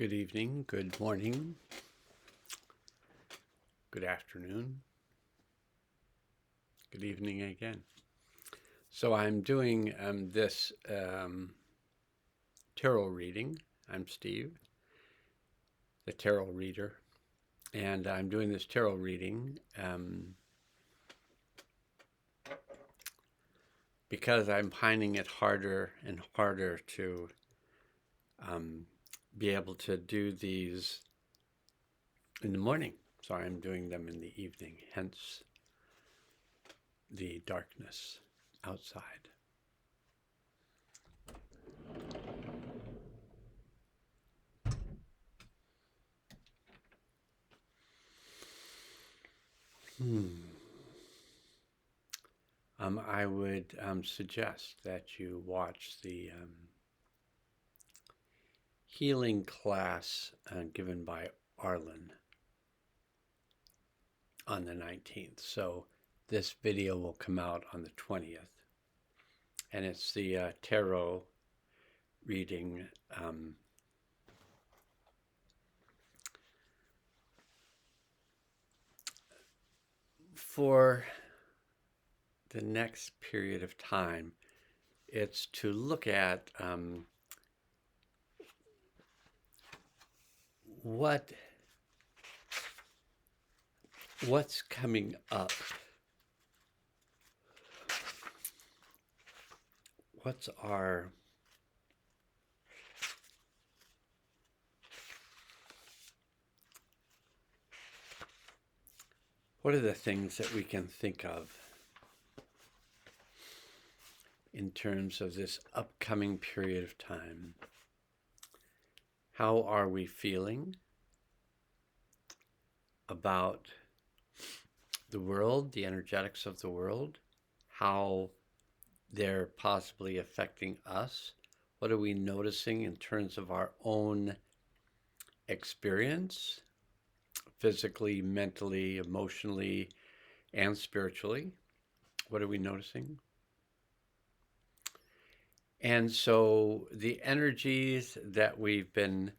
Good evening, good morning, good afternoon, good evening again. So I'm doing this tarot reading. I'm Steve, the tarot reader, and I'm doing this tarot reading because I'm finding it harder and harder to be able to do these in the morning. So I'm doing them in the evening, hence the darkness outside. I would suggest that you watch the healing class given by Arlen on the 19th. So this video will come out on the 20th. And it's the tarot reading for the next period of time. It's to look at what's coming up. What are the things that we can think of in terms of this upcoming period of time? How are we feeling about the world, the energetics of the world, how they're possibly affecting us? What are we noticing in terms of our own experience, physically, mentally, emotionally, and spiritually? What are we noticing? And so the energies that we've been,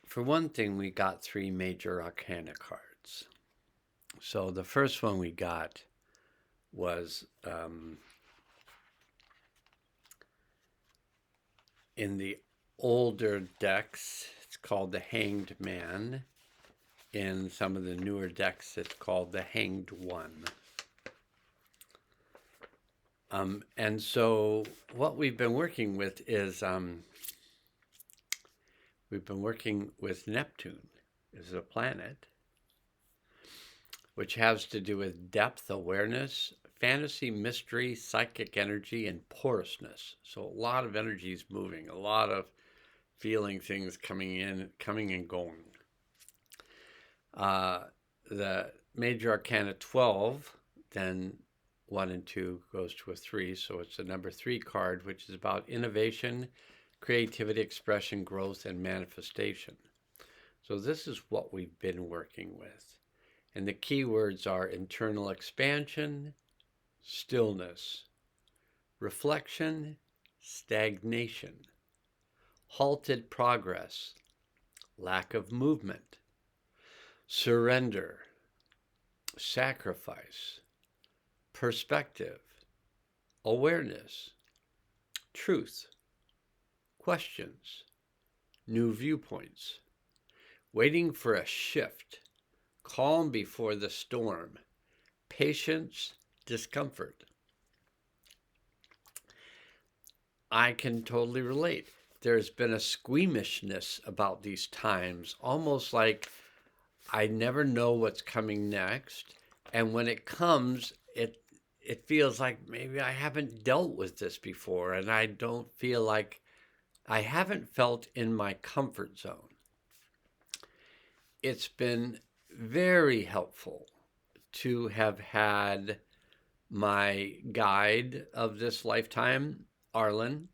for one thing, we got 3 major arcana cards. So the first one we got was in the older decks, it's called the Hanged Man. In some of the newer decks, it's called the Hanged One. And so what we've been working with is we've been working with Neptune as a planet, which has to do with depth, awareness, fantasy, mystery, psychic energy, and porousness. So a lot of energy is moving, a lot of feeling things coming and going. The major arcana 12, then 1 and 2 goes to a 3, so it's a number 3 card, which is about innovation, creativity, expression, growth, and manifestation. So this is what we've been working with. And the key words are internal expansion, stillness, reflection, stagnation, halted progress, lack of movement, surrender, sacrifice, perspective, awareness, truth, questions, new viewpoints, waiting for a shift, calm before the storm, patience, discomfort. I can totally relate. There's been a squeamishness about these times, almost like I never know what's coming next. And when it comes, it feels like maybe I haven't dealt with this before, and I don't feel like I haven't felt in my comfort zone. It's been very helpful to have had my guide of this lifetime, Arlen,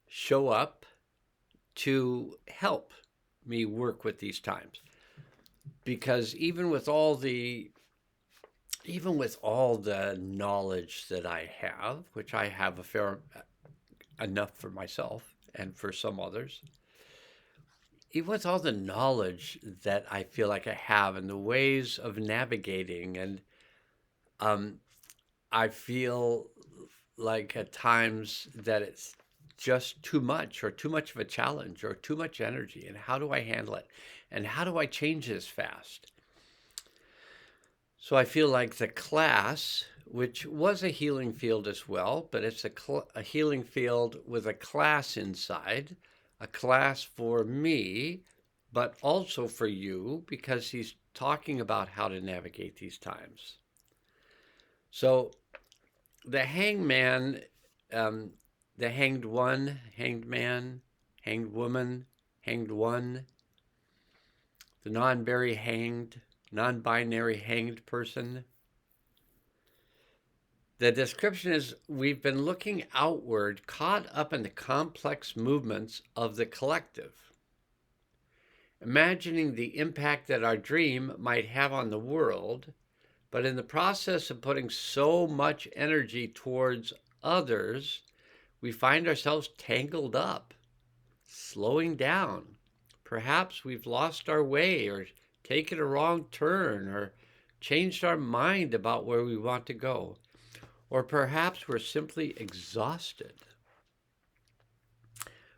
show up to help me work with these times. Because even with all the knowledge that I have, which I have enough for myself and for some others, even with all the knowledge that I feel like I have and the ways of navigating, and um, I feel like at times that it's just too much or too much of a challenge or too much energy. And how do I handle it? And how do I change this fast? So I feel like the class, which was a healing field as well, but it's a healing field with a class inside, a class for me, but also for you, because he's talking about how to navigate these times. So the hangman, the hanged one, hanged man, hanged woman, hanged one, the non-binary hanged person. The description is we've been looking outward, caught up in the complex movements of the collective, imagining the impact that our dream might have on the world, but in the process of putting so much energy towards others, we find ourselves tangled up, slowing down. Perhaps we've lost our way or taken a wrong turn or changed our mind about where we want to go. Or perhaps we're simply exhausted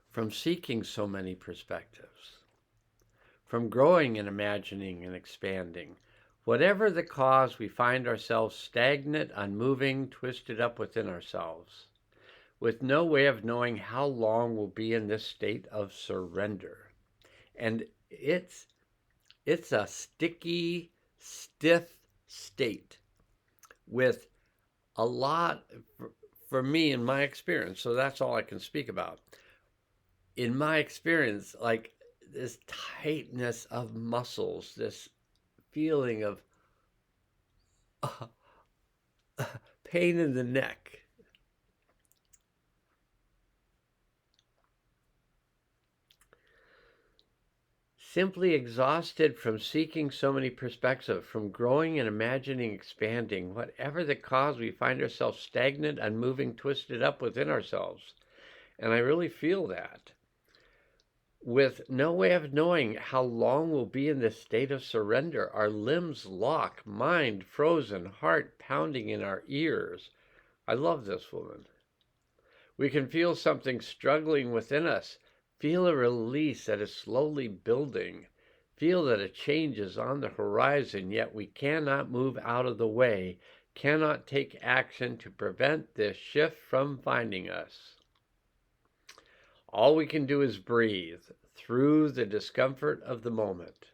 from seeking so many perspectives, from growing and imagining and expanding. Whatever the cause, we find ourselves stagnant, unmoving, twisted up within ourselves, with no way of knowing how long we'll be in this state of surrender. And it's a sticky, stiff state with a lot, for me, in my experience, so that's all I can speak about. In my experience, like this tightness of muscles, this feeling of pain in the neck. Simply exhausted from seeking so many perspectives, from growing and imagining, expanding. Whatever the cause, we find ourselves stagnant, unmoving, twisted up within ourselves. And I really feel that. With no way of knowing how long we'll be in this state of surrender, our limbs lock, mind frozen, heart pounding in our ears. I love this woman. We can feel something struggling within us, feel a release that is slowly building, feel that a change is on the horizon, yet we cannot move out of the way, cannot take action to prevent this shift from finding us. All we can do is breathe through the discomfort of the moment,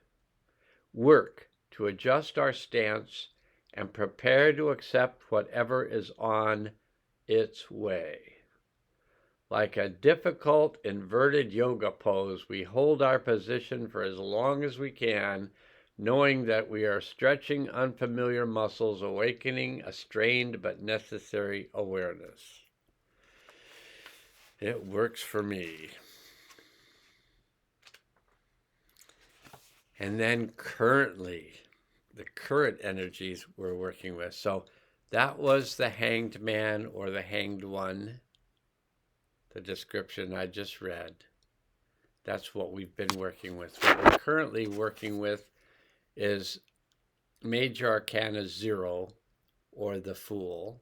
work to adjust our stance, and prepare to accept whatever is on its way. Like a difficult inverted yoga pose, we hold our position for as long as we can, knowing that we are stretching unfamiliar muscles, awakening a strained but necessary awareness. It works for me. And then currently, the current energies we're working with. So that was the hanged man or the hanged one, the description I just read. That's what we've been working with. What we're currently working with is Major Arcana 0, or the Fool.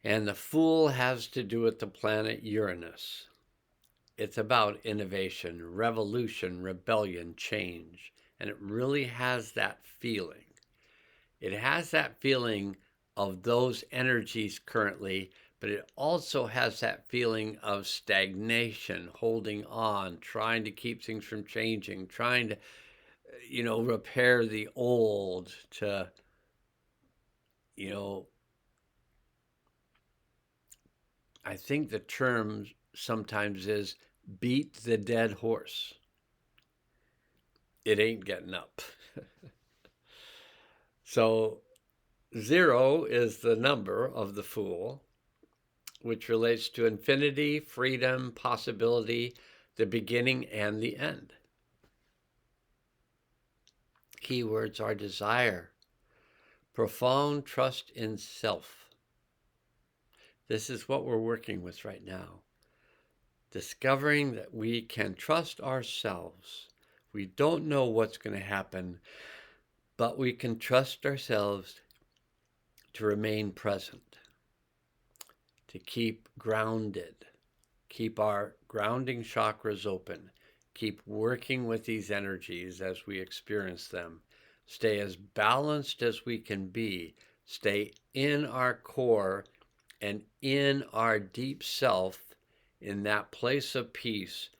And the Fool has to do with the planet Uranus. It's about innovation, revolution, rebellion, change. And it really has that feeling. It has that feeling of those energies currently, but it also has that feeling of stagnation, holding on, trying to keep things from changing, trying to, repair the old, to, I think the term sometimes is beat the dead horse. It ain't getting up. So 0 is the number of the Fool, which relates to infinity, freedom, possibility, the beginning and the end. Keywords are desire, profound trust in self, This is what we're working with right now. Discovering that we can trust ourselves. We don't know what's going to happen, but we can trust ourselves to remain present, to keep grounded, keep our grounding chakras open, keep working with these energies as we experience them, stay as balanced as we can be, stay in our core and in our deep self, in that place of peace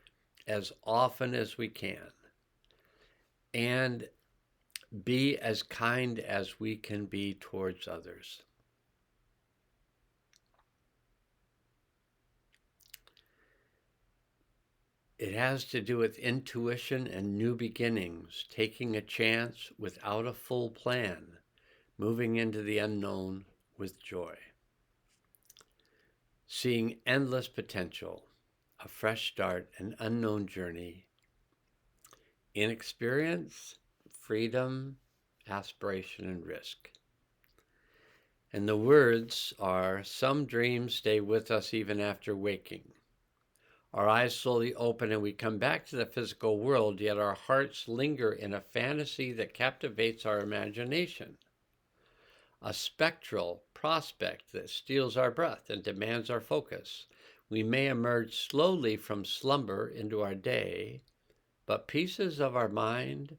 as often as we can, and be as kind as we can be towards others. It has to do with intuition and new beginnings, taking a chance without a full plan, moving into the unknown with joy. Seeing endless potential, a fresh start, an unknown journey. Inexperience, freedom, aspiration, and risk. And the words are, some dreams stay with us even after waking. Our eyes slowly open and we come back to the physical world, yet our hearts linger in a fantasy that captivates our imagination. A spectral prospect that steals our breath and demands our focus. We may emerge slowly from slumber into our day, but pieces of our mind,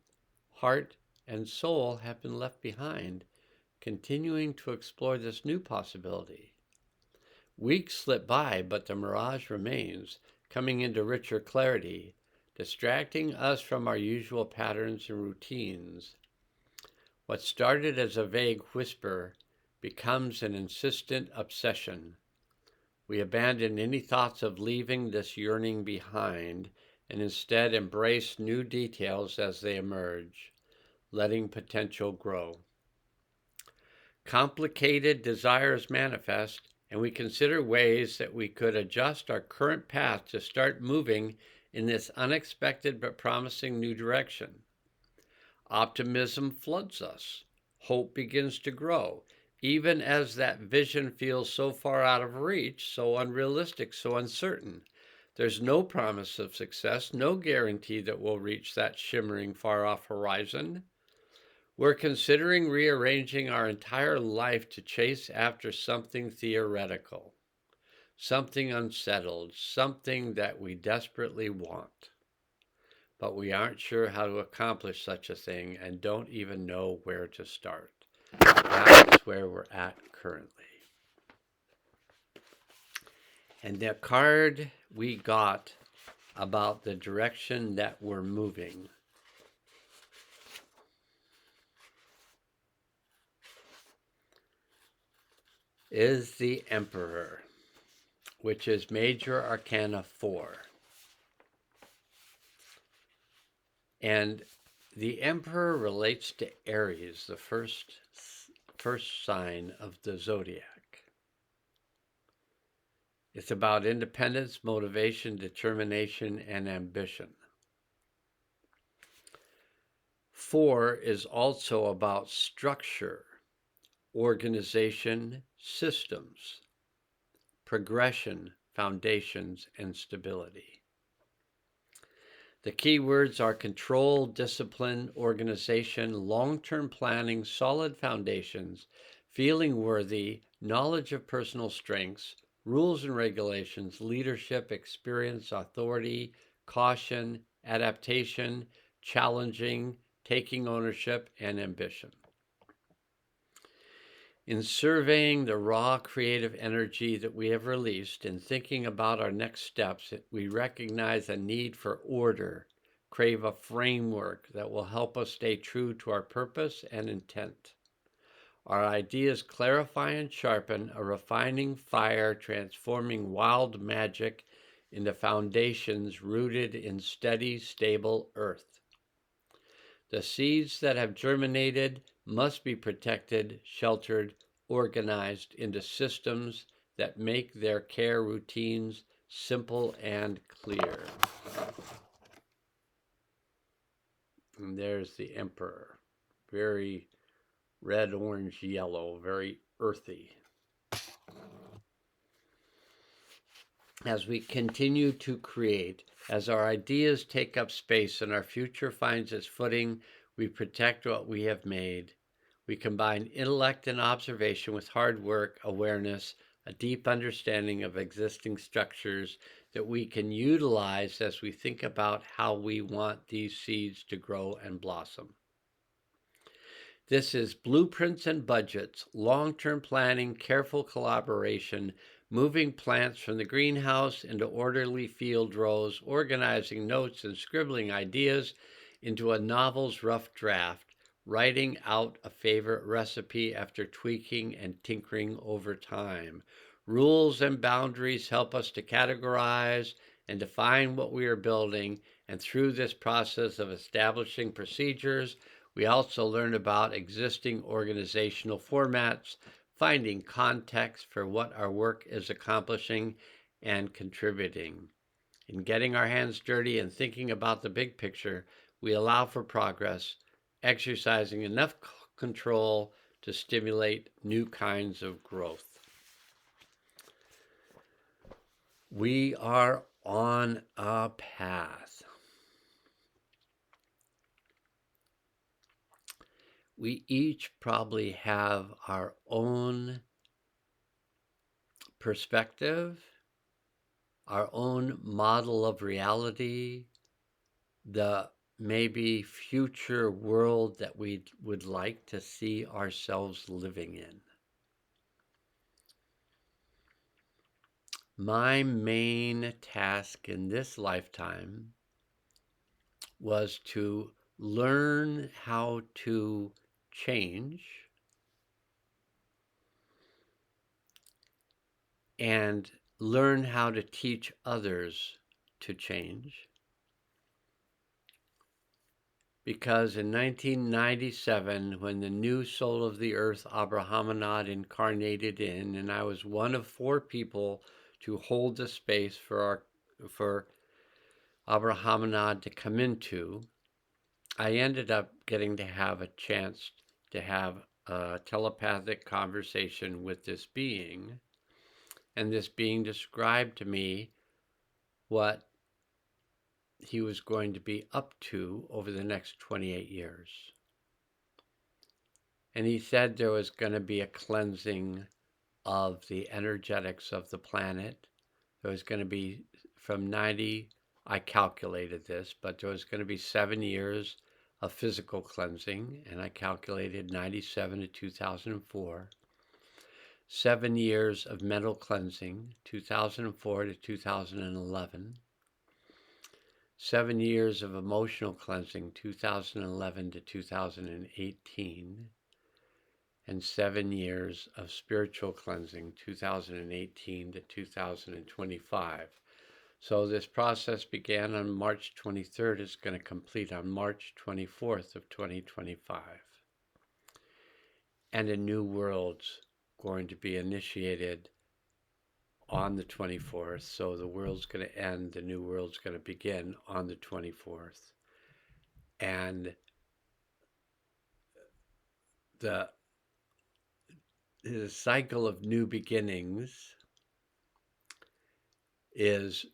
heart, and soul have been left behind, continuing to explore this new possibility. Weeks slip by, but the mirage remains, coming into richer clarity, distracting us from our usual patterns and routines. What started as a vague whisper becomes an insistent obsession. We abandon any thoughts of leaving this yearning behind and instead embrace new details as they emerge, letting potential grow. Complicated desires manifest, and we consider ways that we could adjust our current path to start moving in this unexpected but promising new direction. Optimism floods us. Hope begins to grow, even as that vision feels so far out of reach, so unrealistic, so uncertain. There's no promise of success, no guarantee that we'll reach that shimmering far-off horizon. We're considering rearranging our entire life to chase after something theoretical, something unsettled, something that we desperately want. But we aren't sure how to accomplish such a thing and don't even know where to start. That's where we're at currently. And the card we got about the direction that we're moving is the Emperor, which is Major Arcana 4. And the Emperor relates to Aries, the first sign of the zodiac. It's about independence, motivation, determination, and ambition. 4 is also about structure, organization, systems, progression, foundations, and stability. The key words are control, discipline, organization, long-term planning, solid foundations, feeling worthy, knowledge of personal strengths, rules and regulations, leadership, experience, authority, caution, adaptation, challenging, taking ownership, and ambition. In surveying the raw creative energy that we have released and thinking about our next steps, we recognize a need for order, crave a framework that will help us stay true to our purpose and intent. Our ideas clarify and sharpen, a refining fire transforming wild magic into foundations rooted in steady, stable earth. The seeds that have germinated must be protected, sheltered, organized into systems that make their care routines simple and clear. And there's the Emperor. Very red, orange, yellow, very earthy. as we continue to create, as our ideas take up space and our future finds its footing, we protect what we have made. We combine intellect and observation with hard work, awareness, a deep understanding of existing structures that we can utilize as we think about how we want these seeds to grow and blossom. This is blueprints and budgets, long-term planning, careful collaboration, moving plants from the greenhouse into orderly field rows, organizing notes and scribbling ideas into a novel's rough draft, writing out a favorite recipe after tweaking and tinkering over time. Rules and boundaries help us to categorize and define what we are building, and through this process of establishing procedures, we also learn about existing organizational formats, finding context for what our work is accomplishing and contributing. In getting our hands dirty and thinking about the big picture, we allow for progress, exercising enough control to stimulate new kinds of growth. We are on a path. We each probably have our own perspective, our own model of reality, the maybe future world that we would like to see ourselves living in. My main task in this lifetime was to learn how to change and learn how to teach others to change. Because in 1997, when the new soul of the earth, Abrahamanad, incarnated in, and I was one of 4 people to hold the space for Abrahamanad to come into, I ended up getting to have a chance to have a telepathic conversation with this being, and this being described to me what he was going to be up to over the next 28 years. And he said there was going to be a cleansing of the energetics of the planet. There was going to be from 90, I calculated this, but there was going to be 7 years of physical cleansing, and I calculated 97 to 2004. 7 years of mental cleansing, 2004 to 2011. 7 years of emotional cleansing, 2011 to 2018. And 7 years of spiritual cleansing, 2018 to 2025. So this process began on March 23rd. It's going to complete on March 24th of 2025. And a new world's going to be initiated on the 24th. So the world's going to end, the new world's going to begin on the 24th. And the cycle of new beginnings is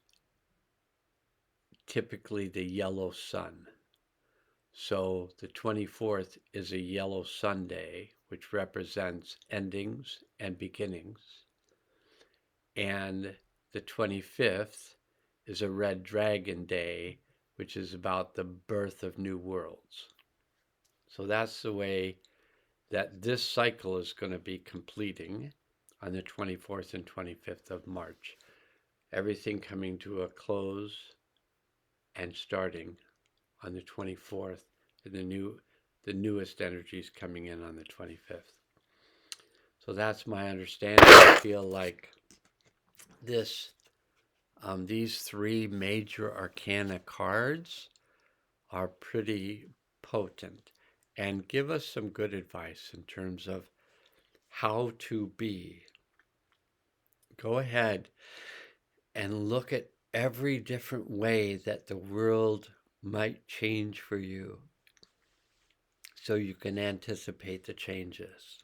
typically the yellow sun. So the 24th is a yellow Sunday, which represents endings and beginnings. And the 25th is a red dragon day, which is about the birth of new worlds. So that's the way that this cycle is going to be completing on the 24th and 25th of March. Everything coming to a close and starting on the 24th, and the newest energies coming in on the 25th. So that's my understanding. I feel like these 3 major arcana cards are pretty potent and give us some good advice in terms of how to be. Go ahead and look at every different way that the world might change for you so you can anticipate the changes.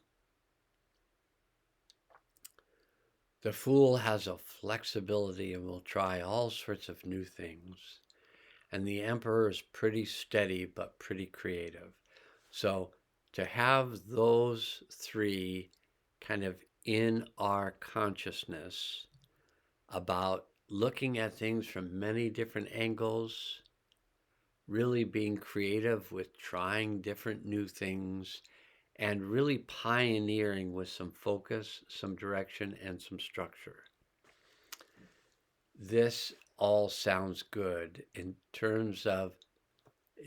The Fool has a flexibility and will try all sorts of new things. And the Emperor is pretty steady but pretty creative. So to have those three kind of in our consciousness about looking at things from many different angles, really being creative with trying different new things, and really pioneering with some focus, some direction, and some structure. This all sounds good in terms of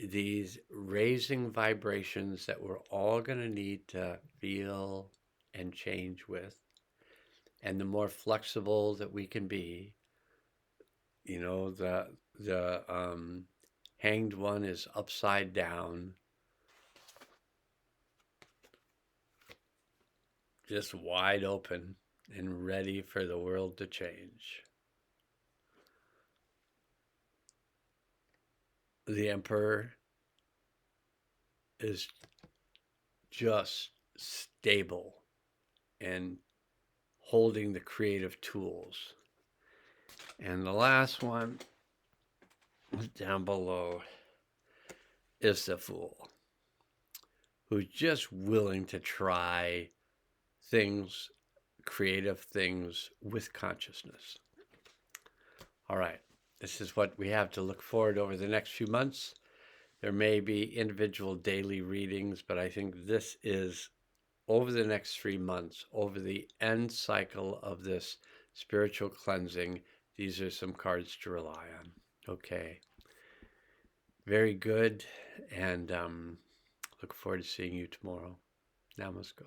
these raising vibrations that we're all going to need to feel and change with. And the more flexible that we can be, the hanged one is upside down, just wide open and ready for the world to change. The Emperor is just stable and holding the creative tools. And the last one down below is the Fool, who's just willing to try things, creative things with consciousness. All right, this is what we have to look forward over the next few months. There may be individual daily readings, but I think this is over the next 3 months, over the end cycle of this spiritual cleansing. These are some cards to rely on. Okay. Very good. And look forward to seeing you tomorrow. Namaste.